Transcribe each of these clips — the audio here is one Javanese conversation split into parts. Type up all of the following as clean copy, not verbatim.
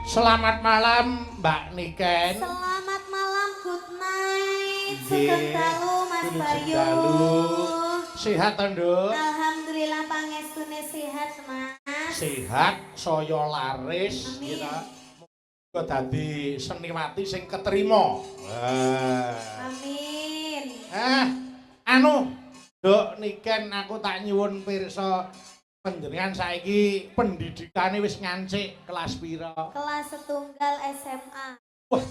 Selamat malam Mbak Niken. Selamat malam, good night. Sugeng dalu Mas Bayu. Sehat to, Nduk? Alhamdulillah pangestune sehat, Mas. Sehat, saya laris. Amin. Kok dadi seniwati sing keterima. Amin. Anu, Nduk Niken aku tak nyuwun pirsa panjenengan saiki pendidikane wis ngancik kelas pira? Kelas setunggal SMA. Wah,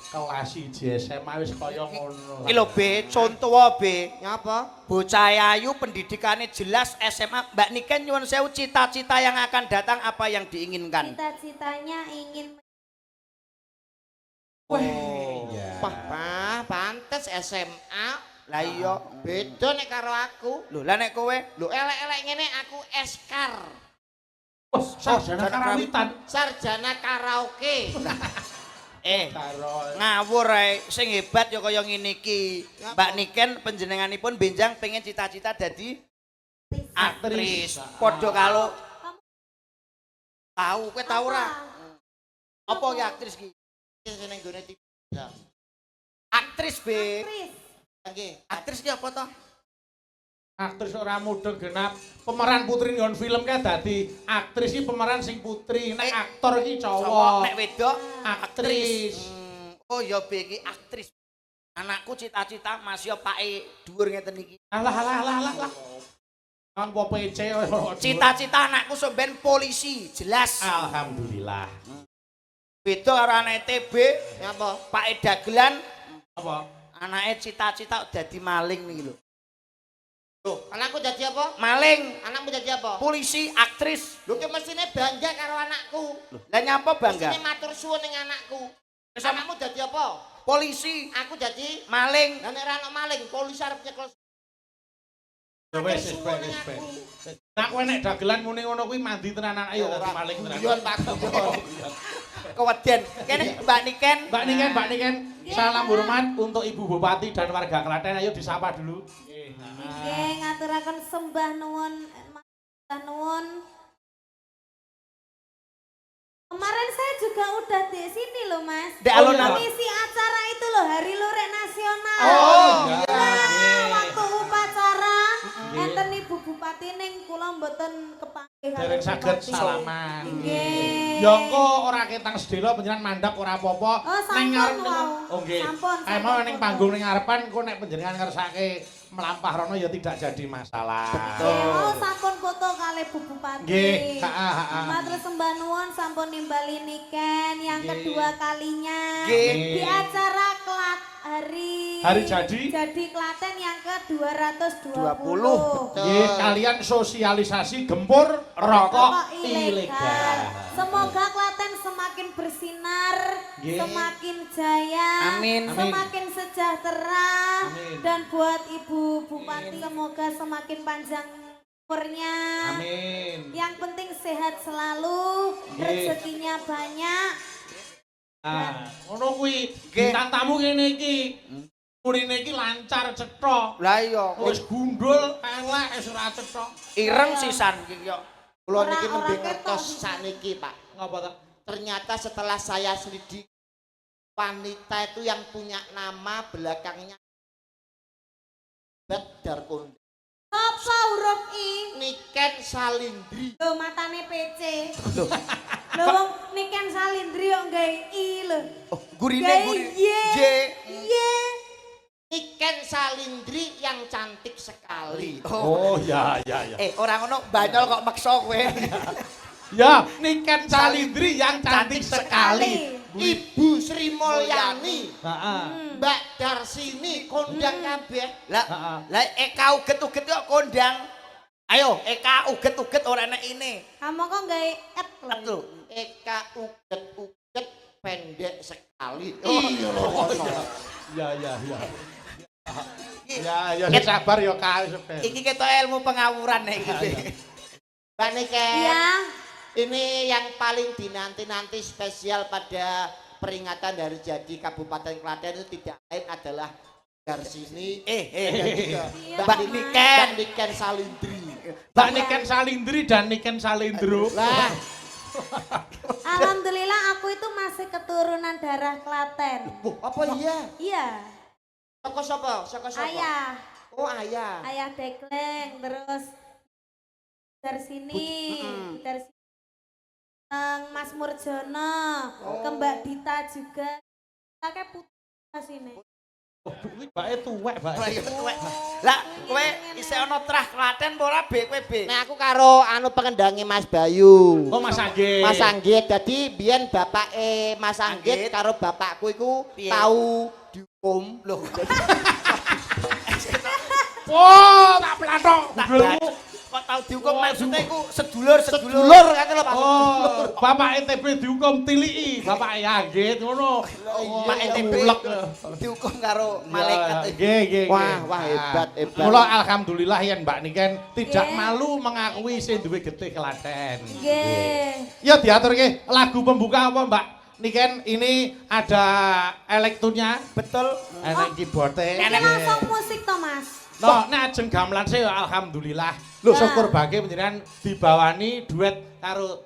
kelas 1 SMA wis kaya ngono. Iki lho B, contoh wae B. Ngapa? Bocah ayu pendidikane jelas SMA. Mbak Niken nyuwun sewu cita-cita yang akan datang apa yang diinginkan? Cita-citanya ingin Iya. Pah, pantes SMA. Lah iya, Beda nek karo aku. lho lah nek kowe Lho elek-elek ngene aku eskar. Wah, sarjana karawitan. Sarjana karaoke. Karo ngawur ae sing hebat ya kaya ngene iki. Mbak Niken panjenenganipun benjang pengen cita-cita dadi aktris. Padha karo tahu kowe tau ora? Apa ki aktris ki? Sing ning gone TV. Aktris B. aktris. Nggih. Aktris ki apa to? aktris ora mudeng genap pemeran putri nggon film kae dadi aktris iki pemeran sing putri nek aktor iki cowok Nek wedok aktris. Oh ya B iki aktris. Anakku cita-cita masih pake dhuwur ngeten iki. Alah. Kan po PC. Cita-cita anakku sampean polisi, jelas. Alhamdulillah. Beda karo anake TB, Ngapa? pake dagelan, Apa? anake cita-cita dadi maling niki lho. Loh, anakku jadi apa? Maling, Anakmu jadi apa? polisi, aktris. Lho ki mestine bangga karo anakku. Lah nyapa bangga? Mestine matur suwun ning anakku. Terus Anakmu jadi apa? Polisi, Aku jadi maling. lah nek ora ana maling, polisi arep nyekel. Wes. Nak kowe nek dagelan muni ngono kuwi mandi tenanan ayo dadi maling tenan. Guyon Pak guyon. Keweden. Kene Mbak Niken. Mbak Niken, salam hormat untuk Ibu Bupati dan warga Klaten. Ayo disapa dulu. Nggih, ngaturaken sembah nuwun, sembah nuwun. Kemarin saya juga udah di sini loh, Mas. Di alun-alun. Mengisi acara itu loh, Hari Lurik Nasional. Oh, Nah, waktu upacara enten Ibu Bupati ning kula mboten kepanggih kalian Dereng saged Bupati. salaman. Nggih. Ya kok ora ketang sedelo panjenengan mandap ora apa-apa. Oh, sampun wau. Oh nggih. Sampun, Emang sampun, ning sampun. panggung ning ngarepan kok nek panjenengan ngersake melampah rono ya tidak jadi masalah. Oh, sampun foto kali Bu Bupati. Nggih, heeh. Matur sembah nuwun sampun nimbali Niken yang Nggih. kedua kalinya Nggih. di acara Hari jadi? Jadi Klaten yang ke-220. Nggih, kalian sosialisasi gempur rokok ilegal. Semoga Klaten semakin bersinar, Nggih. semakin jaya, Amin. semakin sejahtera. Amin. Dan buat Ibu Bupati semoga semakin panjang umurnya. Amin. Yang penting sehat selalu, Nggih. rezekinya banyak. Nah, ngono kuwi bintang tamu kene iki. Murine iki lancar cetha. Lah iya, Wis gundul, elek wis ora cetha. ireng sisan iki yo. Kula niki Ora nembe ketok ngertos sakniki, Pak. Ngapa ta? Ternyata setelah saya selidik wanita itu yang punya nama belakangnya Darkon. Apa huruf I? Niken Salindri. Lho matane PC. Lho wong Niken Salindri kok gawe I lho. Oh, gurine Gawe gurine. Y. J. Y. Niken Salindri yang cantik sekali. Oh, ya. Orang ngono banyol kok maksa kowe. Ya, Niken Salindri yang cantik sekali. Ibu Sri Mulyani, Heeh. Mbak Darsini kondang kabeh. Lah Eka uget-uget kok kondang. Ayo Eka uget-uget ora enak ini. Kamu kok gawe et lho. Betul. Eka uget-uget pendek sekali. Iya lho. Ya. Ya sabar ya Kak. Iki ketok ilmu pengawuran nek iki. Mbak Niken. Iya. Ini yang paling dinanti-nanti spesial pada peringatan Hari Jadi Kabupaten Klaten itu tidak lain adalah Darsini dan juga Mbak Niken. Niken Salindri. Mbak Niken Salindro. Lah, Alhamdulillah aku itu keturunan darah Klaten. Apa iya? Iya. Saka sapa? Saka sapa? Ayah. Oh, ayah. Ayah Dekleng terus dari sini, dari sini. Mas Murjono, ke Mbak Dita juga. Kakek putih sini. Kuwi mbake tuwek, Mbak. Lah, kowe isih ana trah Klaten apa ora be kowe be? Nah aku karo anu pengendangi Mas Bayu. Oh, Mas Anggit. Mas Anggit, dadi biyen bapake Mas Anggit Anggit. karo bapakku iku Piye? tau dihukum. Loh. Oh, tak plathok. Budulmu. Kok tau dihukum maksudnya iku sedulur-sedulur. Sedulur kan lho Pak. Oh, bapak ETB dihukum tiliki, bapak Anggit ngono. Mak ETB dihukum karo malaikat. Nggih, nggih. Wah, wah hebat, hebat. Mula alhamdulillah yen Mbak Niken tidak Nggih. malu mengakui sing duwe getih Klaten. Nggih. Ya diaturke lagu pembuka apa Mbak Niken? Ini ada elektronya, Betul. enek keyboardnya. Ini langsung musik toh Mas. No, nek ajeng gamelan sih alhamdulillah. Lho Nah. syukur bae panjenengan dibawani duet karo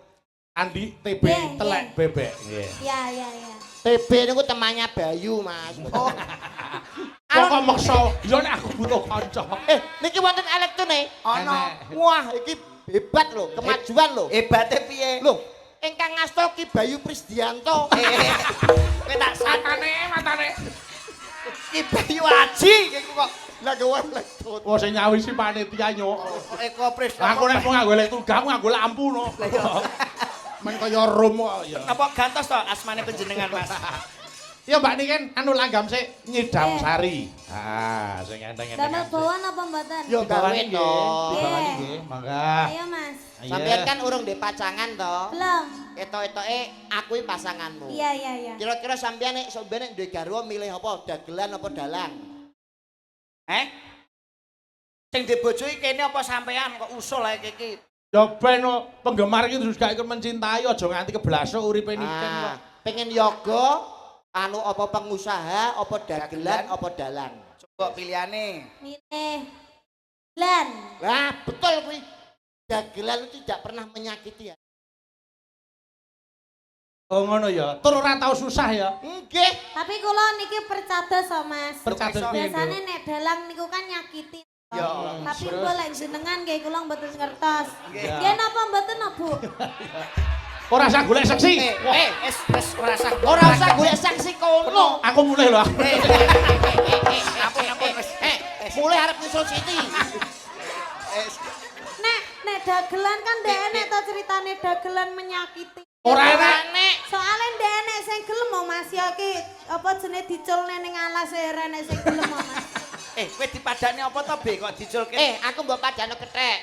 Andi TB Nggih, Telek nggih. Bebek. Nggih. Ya, ya, ya. TB niku temannya Bayu, Mas. Oh. Kok maksa, ya nek aku butuh kanca. Niki wonten elektron Ana. Wah, iki hebat lho, kemajuan lho. Hebate piye? Loh, ingkang ngasta Ki Bayu Prisdianto. Kowe tak matane. Ki Bayu Aji kok. Lah gawe elektron. Wah sing nyawisi panitia nyok. Eko Pris. Aku nek mau nganggo elektro, kamu nganggo lampu no. Men kaya rum kok ya. Apa gantos to asmane panjenengan Mas? Ya Mbak Niken anu langgam sik Nyidam Sari. Ah, sing enteng-enteng. Damel bawaan apa mboten? Yo gawe to. Dibawani nggih, mangga. Ayo Mas. Sampeyan kan urung ndek pacangan to. Belum. Etok-etoke aku pasanganmu. Iya, iya, iya. Kira-kira sampeyan nek sampeyan duwe garwa milih apa? Dagelan apa dalang? Sing dibojoi kene apa sampean kok usul ae iki? Ya ben no, penggemar iki terus gak ikut mencintai aja nganti keblasok uripe Niken kok. Pengen yoga anu apa pengusaha, apa dagelan, apa dalang. Coba pilihane. Milih. Lan. Lah, betul kuwi. Dagelan itu tidak pernah menyakiti ya. Oh ngono ya. Tur ora tau susah ya. Nggih. Tapi kula niki percados so Mas. Percados piye, Nduk? Biasane nek dalang niku kan nyakiti. Ya. Tapi kula lek jenengan nggih kula mboten ngertos. Nggih. Nggih napa mboten no, Bu? Ora usah golek seksi. Wis ora usah. Ora usah golek saksi kono. Aku mulai lho. Ampun wis. Mulai arep nyusul Siti. Nek dagelan kan ndek enek to ceritane dagelan menyakiti. Ora enek. Soale ndek enek sing gelem mau Mas ya ki apa jenenge diculne ning alas ora enek sing gelem mau Mas. Kowe dipadani apa to Be kok diculke? Aku mbok padano kethek.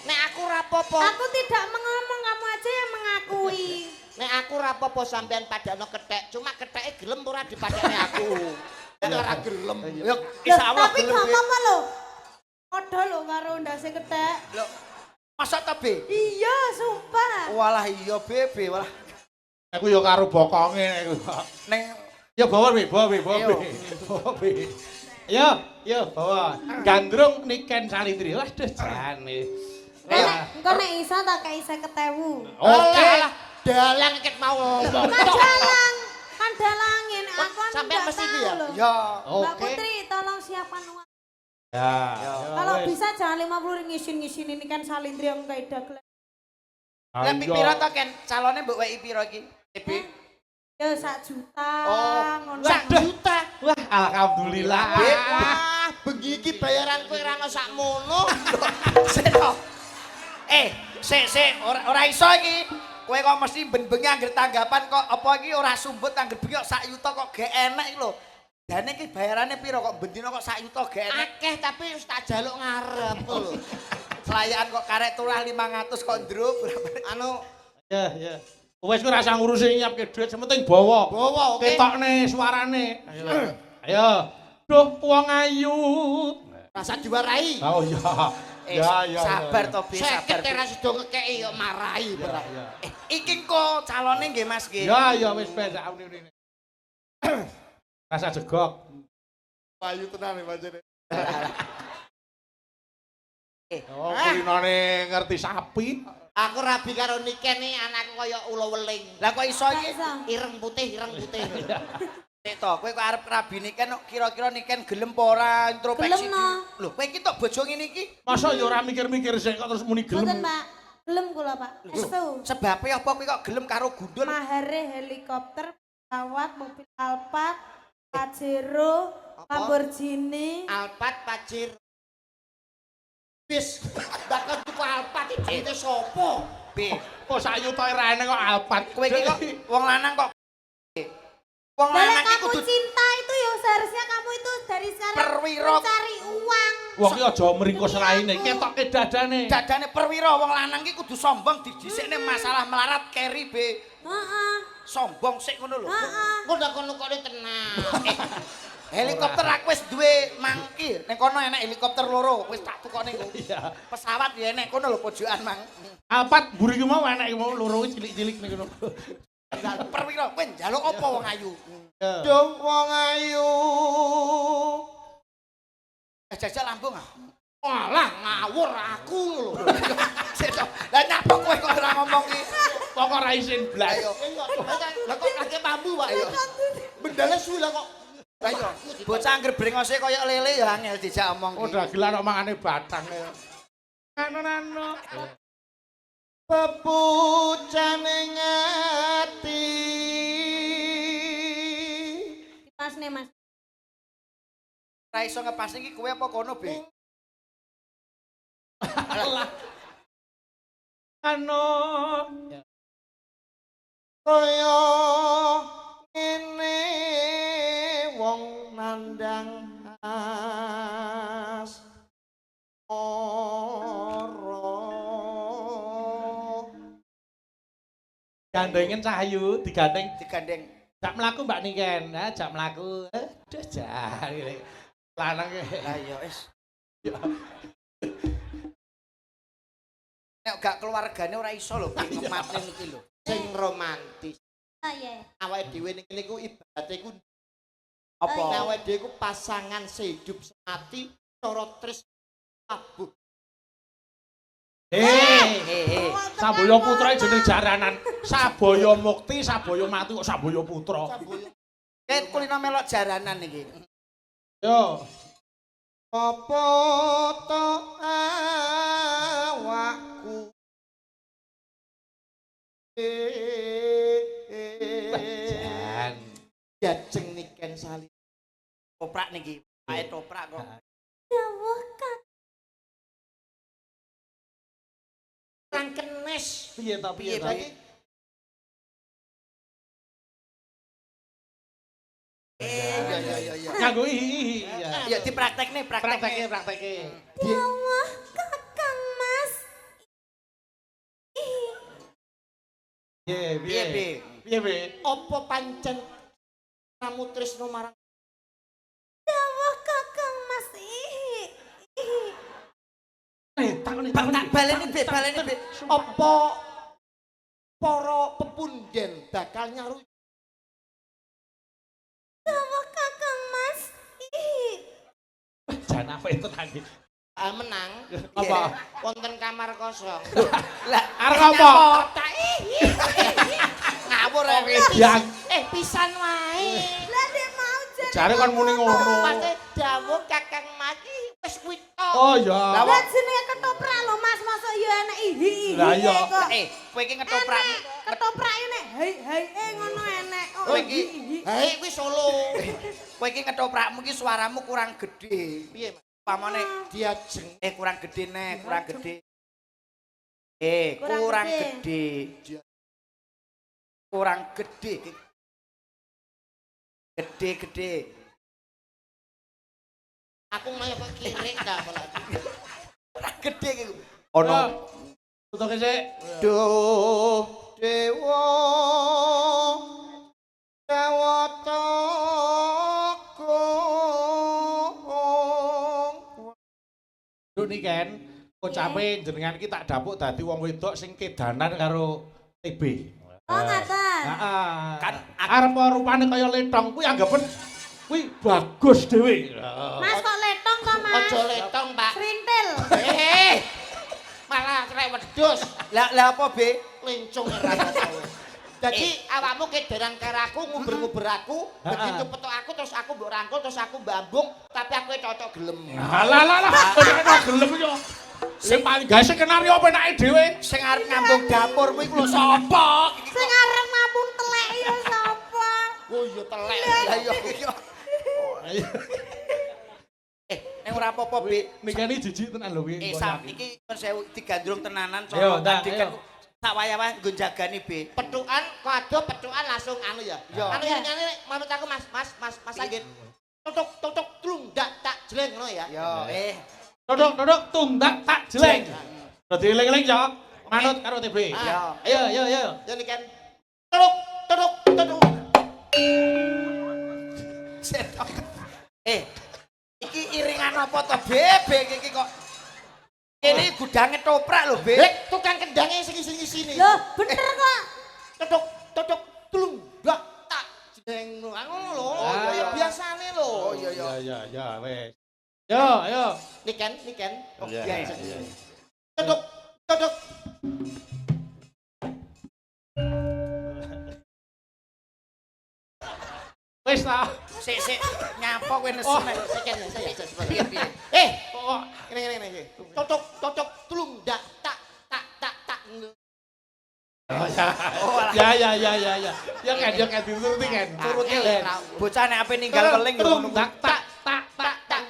Nek aku ora apa-apa. Aku tidak mengomong, kamu aja yang mengakui. Nek aku ora apa-apa sampean padano kethek, cuma ketheke gelem ora dipadani aku. Nek ora gelem. Yo Loh, insyaallah tapi gelem. gak apa-apa lho. Padha lho karo ndase kethek. Lho, masa to Be? Iya, sumpah. Walah iya Be, walah. Aku ya karo bokonge aku. Ning Ya bawa Be, bawa Be, bawa Ayo. Be. Bawa Be. Ya bawa. Gandrung Niken Salindri. Waduh jane. Engko nek iso tak kei 50.000. Oke. Alah, dalang ket mau ngomong. Kan dalang. Kan dalangin aku kan Sampean nggak mesti tahu ya? loh. ya Mbak Oke. Putri tolong siapkan uang. Ya. Kalau wes. bisa jangan 50 ngisin-ngisin ini kan salindri yang kayak dagelan. Lah Ayo. pira to Ken? Calone mbok weki pira iki? Be. Ya 1 juta. Oh, ngono. 1 juta. Wah, alhamdulillah. Wah, bengi iki bayaran kowe ora ono sakmono. Seno. Sik, ora iso iki. Kowe kok mesti ben-bengi anggere tanggapan kok apa iki ora sumbut anggere bengi kok 1 juta kok gak enek iki lho. Dane iki bayarane pira kok bendina kok 1 juta gak enek. Akeh tapi wis tak jaluk ngarep lho. Selayan kok karek turah 500 kok ndrup. Anu Ya. Wes kowe ora usah ngurusi nyiapke duit, sementing bawa. bawa oke. Ketokne suarane. Ayo. Duh, wong ayu. Rasa diwarai. Oh iya. Ya. Sabar to Be, sabar. Seket teras do ngekeki yo marahi berat. Iki kok calone nggih Mas nggih. Ya wis ben sak unine. Rasa jegok. Payu tenan pancene. Oh, kulinane ngerti sapi. Aku rabi karo Niken nih anakku kaya ula weling. Lah kok iso Gak iki? iso. Ireng putih, ireng putih. Nek to, kowe kok arep rabi Niken kira-kira Niken gelem apa ora introspeksi. Gelem, no. Lho, kowe iki tok bojo ngene iki. Masa ya ora mikir-mikir sik kok terus muni Boten, gelem. Pak. Gelem kula, Pak. Estu. Sebabe apa kowe kok gelem karo gundul? Mahare helikopter, pesawat, mobil Alphard, Pajero, Lamborghini. Alphard Pajir. Bis, bakal tuku Alphard iki duwite sapa? Be, Kok sak yuta ra enek kok Alphard. kowe iki kok wong lanang kok. Wong Dari lanang iki kamu kudu cinta itu ya seharusnya kamu itu dari sekarang Perwira. mencari uang. Wong iki aja meringkos raine, ketoke dadane. dadane perwira wong lanang iki kudu sombong dijisikne masalah melarat keri be. Heeh. Sombong sik ngono lho. Heeh. Ngono kono kok tenang. Helikopter aku wis duwe mangki. Ning kono enek helikopter loro, wis tak tukone kok. Iya. Pesawat ya enek kono lho pojokan mang. Alphard mburi ki mau enek ki mau loro cilik-cilik ning kono. Perwira kowe njaluk apa wong ayu? Dong wong ayu. Jajal lambung ah. Walah ngawur aku lho. Lah nyapa kowe kok ora ngomong ki? Pokok ra isin blas. Ayo. Lah kok kake bambu Pak ya. Bendale suwi lah kok. Ayo. Bocah angger brengose kaya lele ya angel dijak omong ki. Udah gila kok mangane batang. Nano. Pepucane ngati. Pas nih, Mas. Ora iso ngepas iki kowe apa kono be? Ano. Kaya ngene wong nandang as Gandengen Cahyu, digandeng Digandeng. jak mlaku Mbak Niken. Nah, jak mlaku. Aduh, jak. Lanang ki. Lah ya wis. Ya. Nek gak keluargane ora iso lho be ngematne iki lho. sing romantis. Ah iya. Awake dhewe niki niku ibarate ku Apa? awake dhewe ku pasangan sehidup semati cara tris tabuh. Saboyo putra jeneng jaranan. Saboyo mukti, saboyo mati kok saboyo putra. Ket kulino melok jaranan iki. Yo. Apa to awakku Jan. jajeng Niken Sali Toprak niki. Pae toprak kok. Dawuh kan. kang kenes Piye ta piye ta? Piye, iya. Nganggo iya. Ya dipraktekne, Prakteke. Dawuh Kakang Mas. Piye Piye, Be? Piye be? apa pancen kamu tresno marang Dawuh Kakang Mas. Takoni Tak baleni, Be, Be. apa para pepunden bakal nyaru Dawuh Kakang Mas. Jan apa itu tadi? menang Apa? wonten kamar kosong Lah, Arep apa? tak ngawur Yang pisan wae Lah dia mau jadi. jare kon muni ngono. pasti dawuh Kakang Mas wis kuwi tok. Oh ya. Lah jenenge ketoprak lho Mas, mosok yo enek ihi. Lah iya. kok. Kowe iki ketoprak. Ketoprak ini hei ngono enek. Oh, Kowe iki Hei kuwi Solo. kowe iki ketoprakmu iki suaramu kurang gede. Piye, Mas? Pamane Diajeng kurang gede nek, kurang gede. Kurang Kurang gede. gede. Kurang gede. Gede-gede. aku malah kok kirik ta malah. Kurang gede iki. Ono. Tutuke sik. Duh dewa dewata kong. Lho Niken, kocape jenengan iki tak dapuk dadi wong wedok sing kedanan karo TB. Oh ngaten. Heeh. Kan Arep rupane kaya letong kuwi anggapen kuwi bagus dhewe. Mas kok letong to Mas? Aja letong, Pak. Srintil. Malah krek wedhus. Lah apa, Be? Lincung ra tau. Jadi awakmu kederan karo aku, nguber-nguber aku, begitu petuk aku terus aku mbok rangkul terus aku mbambung, tapi aku cocok gelem. Lah, kok gelem yo. Sing paling gawe skenario penake dhewe. Sing arep ngambung dapur kuwi lho sapa? Sing arep ngabung telek ya sapa? Oh iya telek. Lah iya. Nek ora apa-apa, Be. Nikane jijik tenan lho kuwi. Sam iki kon sewu digandrung tenanan Ayo, sono dah, tadi kan sak wayah-wayah nggo jagani, Be. Petukan kado petukan langsung anu ya. Iya. Anu nyanyi manut aku Mas Anggit. Tutuk tlung dak tak jleng ngono ya. Yo, Dodok tundak tak jeleng. Dadi eling-eling ya. Manut karo TB. Yo. Ayo. Ya niken. Tutuk. Setok. Iki iringan apa to, Be? Iki kok kene gudange toprak lho, Be. Tukang kendange sing sini. Loh, bener kok. Tutuk tlung dak tak jleng ngono lho. Ya biasane lho. Oh iya. Ya wes. Yo, ayo. Niken. Oh Iya. Tutuk. Wes ta. Sik nyapa kowe nesu nek Niken saya piye. Oh, Ini. Tutuk tlung dak tak. ya. Ya kan dituruti kan. Turuti lho. Bocah nek ape ninggal weling yo ngono. Tak.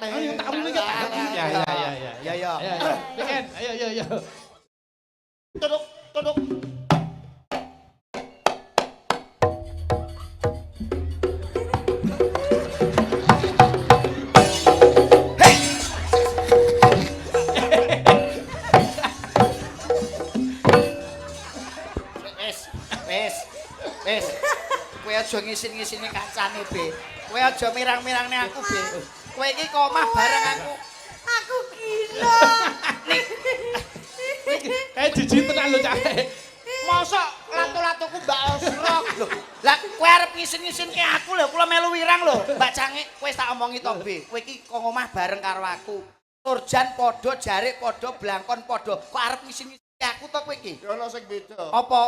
Ayo tak muni kan. Ya. Kan, ayo. Tutuk. Wes. Kowe aja ngisin-ngisini kancane, Be. Kowe aja mirang-mirangne aku, Be. Kowe iki kok omah bareng aku. Aku gila. Kayak jijik tenan lho cah. Mosok latu-latuku Mbak Osrok. Lho, lah kowe arep ngisin-ngisinke aku lho, kula melu wirang lho. Mbak Cange, kowe tak omongi to, Be. Kowe iki kok omah bareng karo aku. Turjan padha, jarik padha, blangkon padha. Kok arep ngisin-ngisinke aku to kowe iki? Ya ono sing beda. Apa?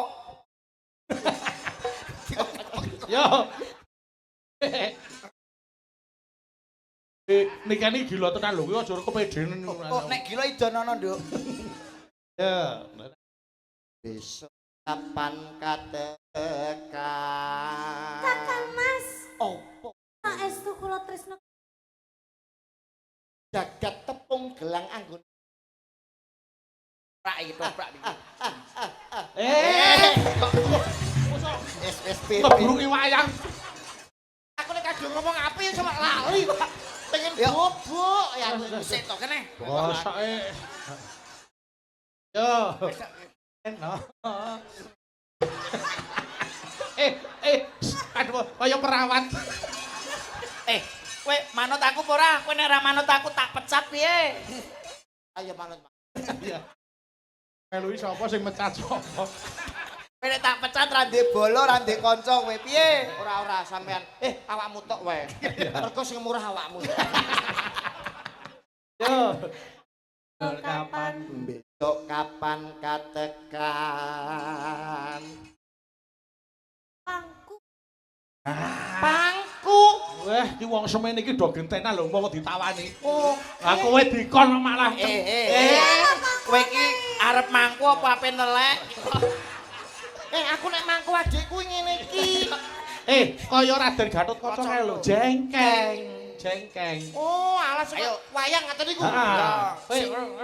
Yo. Nikane gila tenan lho kuwi aja kepedenen. Oh, nek gila idonono, Nduk. Ya. Besok kapan katekan? Kakak Mas. Opo Saestu kula tresna. jagat tepung gelang anggun. Prak iki, prak iki. SSP. Ngebrungi wayang. Aku nek kadung ngomong apa ya cuma lali. Pengen Ya. bobok ya. Sik to kene. Bosake. Yo. No. Aduh, kaya perawan. Kowe manut aku apa ora? Kowe nek ora manut aku tak pecat piye? Ayo manut. Iya. Melu sapa sing mecat sapa? Kowe nek tak pecat ra ndek bolo, ra ndek kanca kowe piye? Ora sampean. Awakmu tok wae. Mergo sing murah awakmu. Yo. Kapan? Besok kapan katekan? Pangku. Pangku. Wah, iki wong semene iki do gentenan lho wong ditawani. Oh, Lah kowe dikon malah. Kowe iki arep mangku apa ape nelek? aku nek mangku adikku ngene iki. Kaya Raden Gatotkaca kae lho, jengkeng. Oh, alas wayang ngaten niku.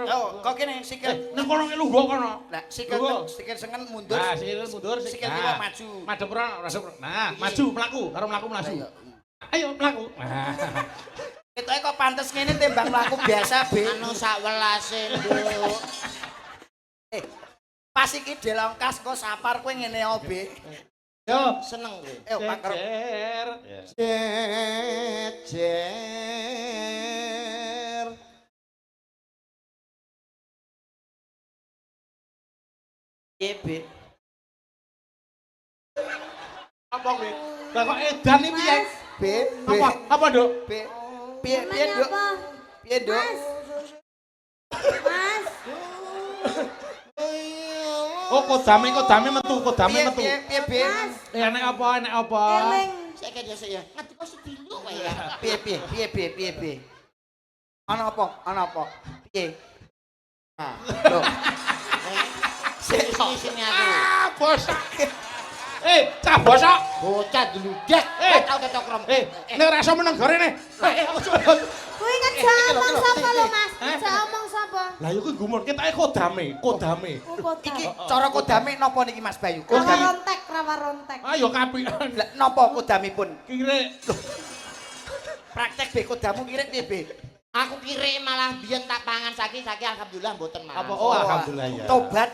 Yo, kok kene sikil. Ning kono ki lungguh kono. Lah sikil sengen mundur. Nah, sikil mundur, sikil kiwa maju. Madhep ora, nah, maju mlaku, karo mlaku mlaku. Ayo mlaku. Ketoke kok pantes ngene tembang mlaku biasa, Be. Anu sak welase, Nduk. Pas iki delongkas kok sapar kowe ngene yo, Be. Yo, Seneng kowe. Pakar. Jejer. Piye, Be? Apa kowe? Lah kok edan iki piye? Be, Apa, Nduk? Be. Piye, Nduk? Piye, Nduk? Mas. Oh, kodame metu, kodame Piye metu. piye piye. Mas, Enek apa? eling. Saya kan ya saya. Ngerti kok sedilo kae ya. Piye. Ana apa? Piye? Nah, Loh, sini aku. Ah, bos. Cah bosok. Bocah dludak. Tau ketok rom. Nek ora iso meneng gorene. Kuwi ngejamong sapa lho, Mas? Ngejamong sapa? Lah yo kuwi gumun ketake kodame. iki cara kodame napa niki Mas Bayu? Rawa rontek. Ah yo kapian. Lah napa kodamipun? Kire Praktek be kodamu kira piye be? Aku kira malah biyen tak pangan saiki alhamdulillah mboten Mas. apa? Oh, alhamdulillah ya. Tobat.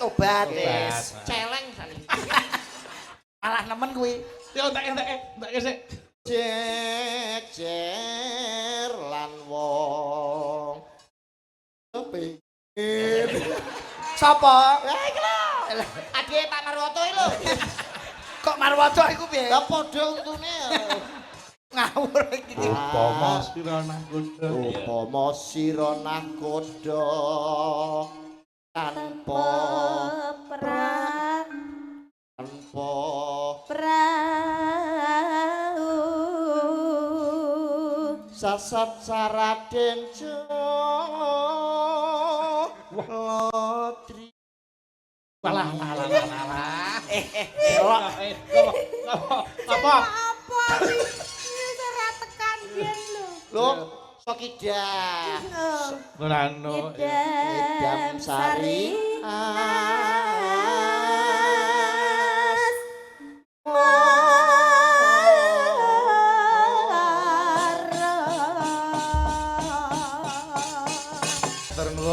Wis celeng sakniki. Malah nemen kuwi. Yo entek sik. Jejer lan wong kepengin. Sapa? Ya iki lho. Adike Pak Marwoto iki lho. Kok Marwoto iku piye? Lah padha untune. Ngawur iki. Upama sirana kuda. Upama sira nahkoda tanpa perang tanpa perahu sasat saraden lotri. Walah. apa iki ora tekan biyen lho Lho, Sokidah. Ngono. Edam sari.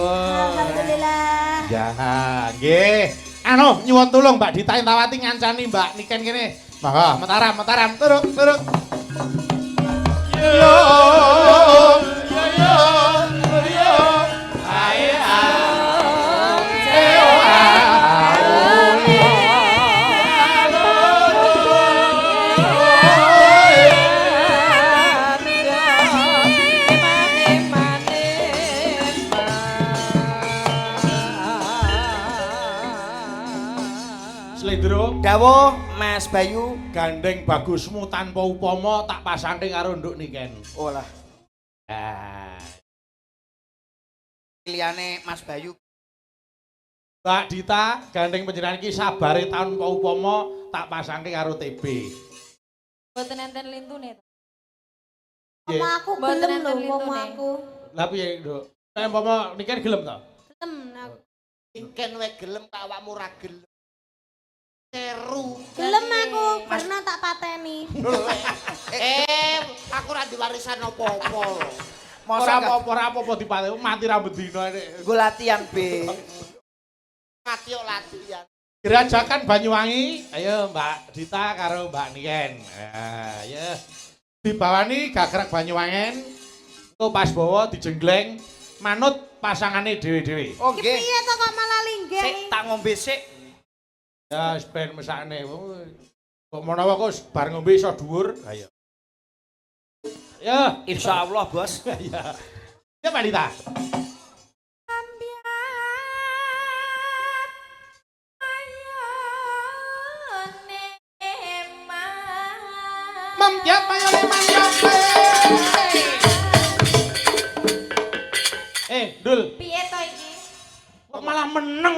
Alhamdulillah. Ya, nggih. Anu nyuwun tulung Mbak Dita Intawati ngancani Mbak Niken kene. Monggo, mataram, turuk. Yo. Slendro Dawuh Mas Bayu. gandeng bagusmu tanpa upama tak pasangke karo nduk Niken. Oh lah, Ah. pilihane Mas Bayu. Mbak Dita gandeng panjenengan iki sabare tanpa upama tak pasangke karo TB. Mboten enten lintune to. Nggih. Oma aku Mboten gelem lho, enten oma lintune. aku. Lah piye, Nduk? Nek umpama Niken gelem to? Gelem aku. Ingken wae gelem tak awakmu ra gelem. Seru. Gelem aku, karena tak pateni. Aku ora diwarisan apa-apa lho. Ora apa-apa dipate mati rambut dina nek. Gue latihan B. Mati kok latihan. Gerajakan Banyuwangi, ayo Mbak Dita karo Mbak Niken. Ah, ya. Dibawani gagrag Banyuwangen. Engko pas bawa dijenggleng manut pasangane dhewe-dhewe. Oh Iki nggih. piye to kok malah linggih? Sik tak ngombe sik. Ya wis ben mesakne. Kok menawa kok bar ngombe iso dhuwur. Ayo. Ya, Insyaallah, Bos. ya. Ya Mbak Dita. Membiak mayone manjang. Dul, Piye to iki? kok malah meneng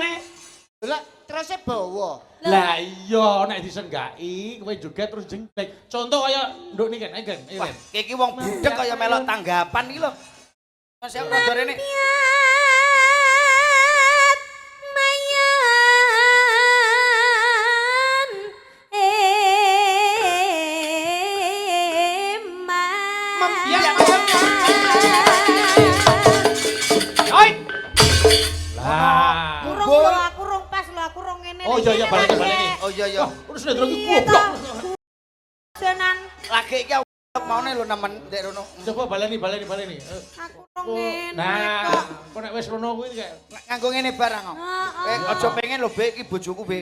Lah terus bawa. Lah iya nek disenggaki kowe joget terus jenggleng. Contoh kaya nduk niki kan, ayo Wah, kan. iki wong budek kaya melok tanggapan iki lho. Mas ya ngador rene. Membiak Oi. Lah. Kurung lho, aku rung pas lho, aku rung ngene. Oh iya baleni. Oh iya iya. Terus nek iki goblok. Jenan, Lagi iki aku maune lho nemen ndek rono. Coba baleni. aku rung ngene. Nah, kok nek wis rono kuwi kayak Nganggo ngene barang kok. Heeh. Aja pengen lho, Be, iki bojoku, Be.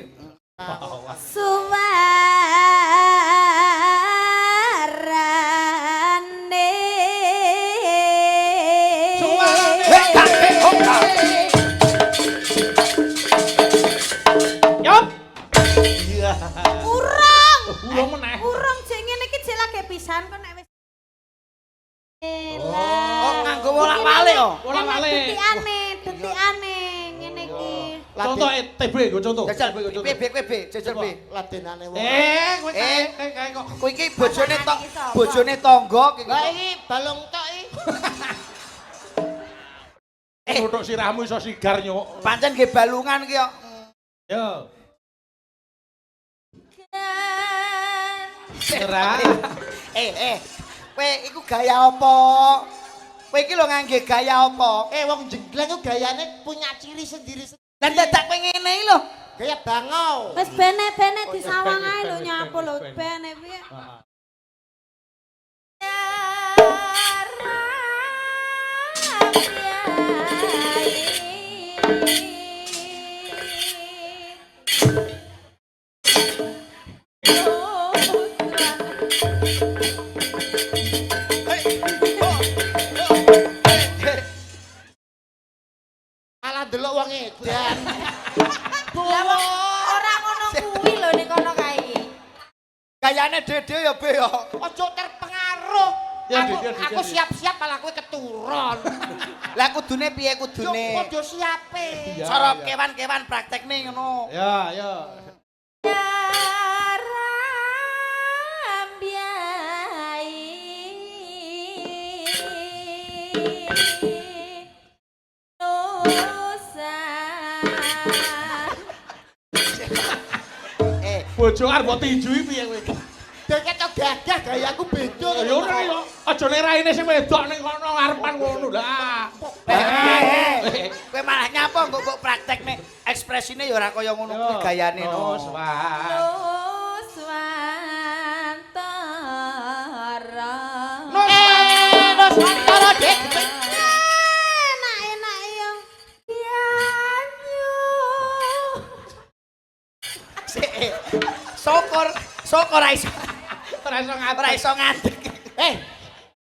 Suwarane. Yup. belum meneh. Urung jek ngene iki jek lagi pisan kok nek wis. Oh, nganggo bolak-balik oh. Bolak-balik. Detikane ngene iki. Contoh TB go contoh. Jajal TB go contoh. PB jajal P. Ladenane wong. Kowe kae kok. Kowe iki bojone tangga iki. Lah iki balung tok iki. Nuthuk sirahmu iso sigar nyuk. Pancen nggih balungan ki kok. Yo. Kan Serah. Kowe iku gaya apa? Kowe iki lho ngangge gaya apa? Wong jenggleng ku gayane punya ciri sendiri-sendiri. Lah dadak kowe ngene iki lho. Gaya bangau. wis bene disawang ae lho nyapu lho bene piye. Heeh. Malah delok wong edan. Lah wong ora ngono kuwi lho nek kono kae. Gayane dede ya Be ya. Ojo terpengaruh. Ya, Aku siap-siap malah kowe keturun. Lah kudune piye Yo kudune? padha siape. Ya, Cara ya. kewan-kewan praktekne ngono. Ya, ya. Bojo arep mbok tinjui piye kowe? Dek ketok gagah gayaku beda. Ya ora ya. Aja nek raine sing wedok ning kono ngarepan ngono lah. Kowe malah nyapa kok mbok praktekne ekspresine ya ora kaya ngono kuwi gayane no. Nuswantara. Nuswantara Dek. Enak ya. Pianyu. Sokor ra iso. Ora iso Ora iso ngadeg.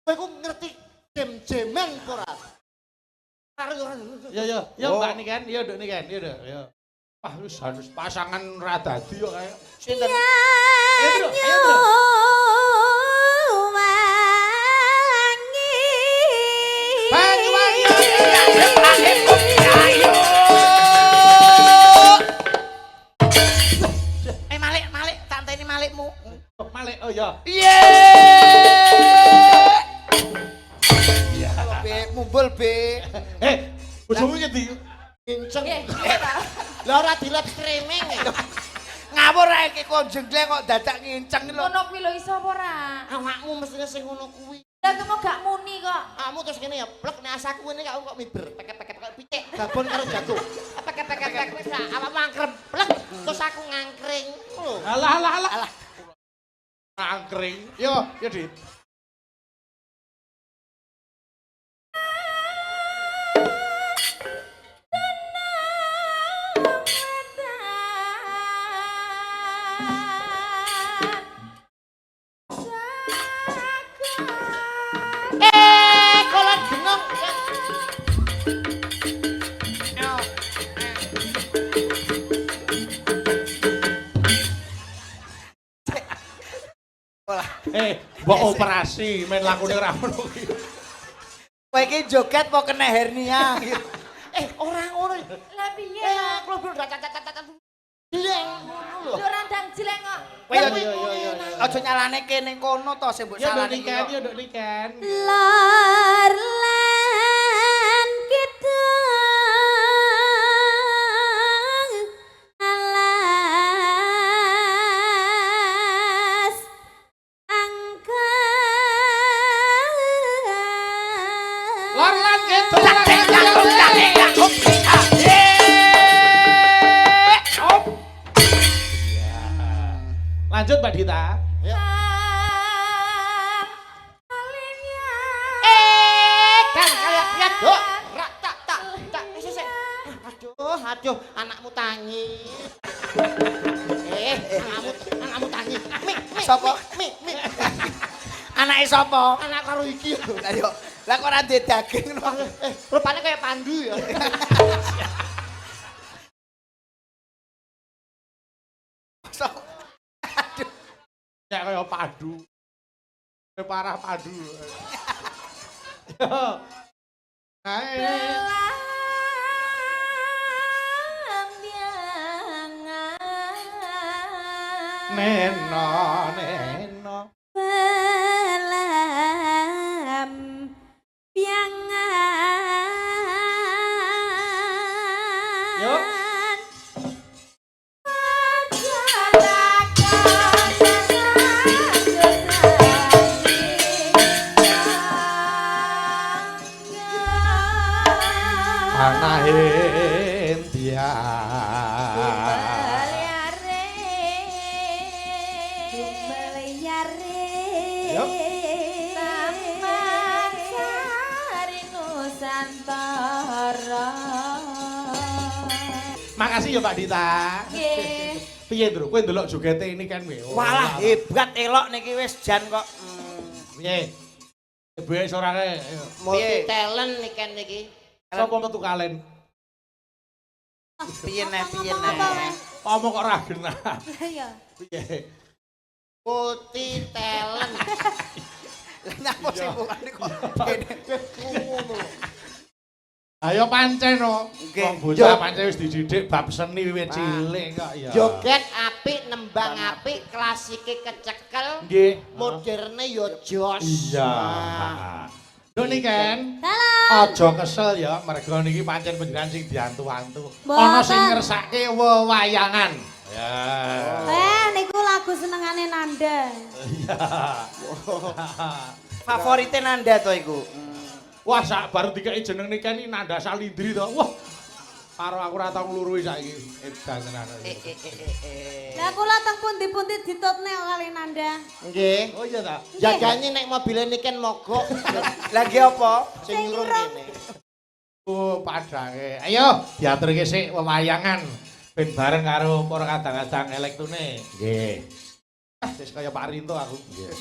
Kowe ku ngerti jem-jemen apa ora? Ya ya, ya Mbak Niken, ya Nduk Niken, ya Nduk, ya. Wah, wis harus pasangan ra dadi kok kaya. Sinten? Ayo, Bro, ayo, Bro. Banyuwangi. Ayo. Malik, tanteni malikmu. Malik, oh ya. Iye. Ya, Be, mumbul Be. Bojomu ngendi? Kinceng. Nggih, Lah ora di live streaming ya. Ngawur ae iki kok jenggleng kok dadak nginceng lho. ngono kuwi lho iso apa ora? Awakmu mestinya sing ngono kuwi. Lah kok gak muni kok. Kamu terus kene ya, blek nek asaku ngene kok miber, peket-peket kok picek, gabon karo jago. Peket-peket wis awak mangkrem, blek terus aku ngangkring. Lho. Alah. Angkring. Yo, ya Dit. Kolon genong. Mbok operasi men lakune ora ngono ki. Kowe iki joget apa kena hernia? Ora ngono. Lah piye? Klobro dak. Dileng ngono lho. Lho randang jeleng kok. Kowe aja nyalane kene kono to sing mbok Ya Nduk salane Niken, iki. ya Nduk Niken. Lor lan kidung alas angkat. Lor lan kidung. Lanjut Mbak Dita. Kan kaya piat, Dok. Rak tak. Sik. Aduh, anakmu tangi. Anakmu tangi. Mik. Sapa? Mik. Anake sapa? Anak karo iki. Lah yo, lah kok ora ndek daging ngono. Rupane kayak Pandu ya. So- Kayak kaya padu. Kayak parah padu. Ae. Neno, neno. Belam piangan. Yuk. Anahin dia. Yuk. Taman Sari Nusantara. Makasih ya Pak Dita. Nggih. Piye, Ndro? Kowe ndelok jogete ini kan kowe. Walah hebat elok niki wis jan kok. Piye? Ibu sorane. Multi talent nih kan niki. Sopo metu kalen? Piye nek piye Ngomong apa, nek. Wes? Omong kok ra genah. Iya. Piye? Multi talent. Napa sing mulane kok Ngono. Ayo pancen no. Nggih. Wong bocah pancen wis dididik bab seni wiwit cilik kok ya. Joget apik, nembang apik, klasike kecekel, Nggih. moderne yo jos. Iya. Lho niki kan. Dalam. Aja kesel ya, mergo niki pancen panjenengan sing diantu-antu. Mboten. Ana sing ngersake wewayangan. Ya. Niku lagu senengane Nanda. Iya. favorite Nanda to iku. Wah, sak baru dikeki jeneng niki ni Nanda Salindri to. Wah. Karo aku ora tau nglurui saiki. Edan tenan. Lah kula teng pundi-pundi ditutne kali Nanda. Nggih. Oh iya ta. Jagane nek mobil niken mogok Lagi apa? sing nyurung kene. Oh, padange. Ayo, diaturke sik wewayangan ben bareng karo para kadang-kadang elektune. Nggih. Wis kaya Pak Rinto aku. Nggih.